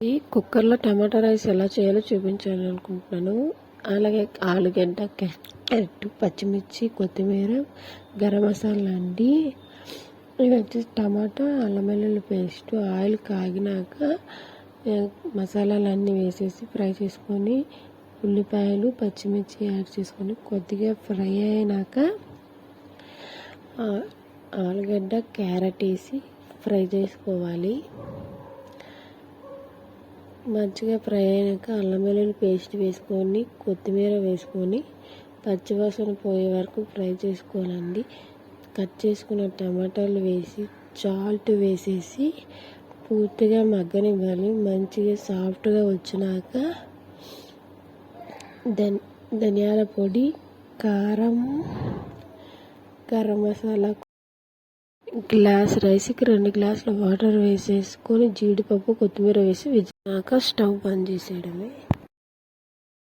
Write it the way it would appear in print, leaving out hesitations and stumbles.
ఈ కుక్కర్లో టమాటా రైస్ ఎలా చేయాలో చూపించాలని అనుకుంటున్నాను. అలాగే ఆలుగడ్డ, క్యారెట్, పచ్చిమిర్చి, కొత్తిమీర, గరం మసాలా అండి. ఇవి వచ్చేసి టమాటా, అల్లం వెల్లుల్లి పేస్ట్. ఆయిల్ కాగినాక మసాలాలన్నీ వేసేసి ఫ్రై చేసుకొని ఉల్లిపాయలు, పచ్చిమిర్చి యాడ్ చేసుకొని కొద్దిగా ఫ్రై అయినాక ఆలుగడ్డ, క్యారెట్ వేసి ఫ్రై చేసుకోవాలి. మంచిగా ఫ్రై అయినాక అల్లం వెల్లుల్లి పేస్ట్ వేసుకొని కొత్తిమీర వేసుకొని పచ్చివాసన పోయే వరకు ఫ్రై చేసుకోవాలండి. కట్ చేసుకున్న టమాటాలు వేసి సాల్ట్ వేసేసి పూర్తిగా మగ్గనివ్వాలి. మంచిగా సాఫ్ట్గా వచ్చినాక ధనియాల పొడి, కారం, గరం మసాలా, గ్లాస్ రైస్కి 2 గ్లాసుల వాటర్ వేసేసుకొని జీడిపప్పు, కొత్తిమీర వేసి విజిలాక స్టవ్ బంద్ చేసేయడమే.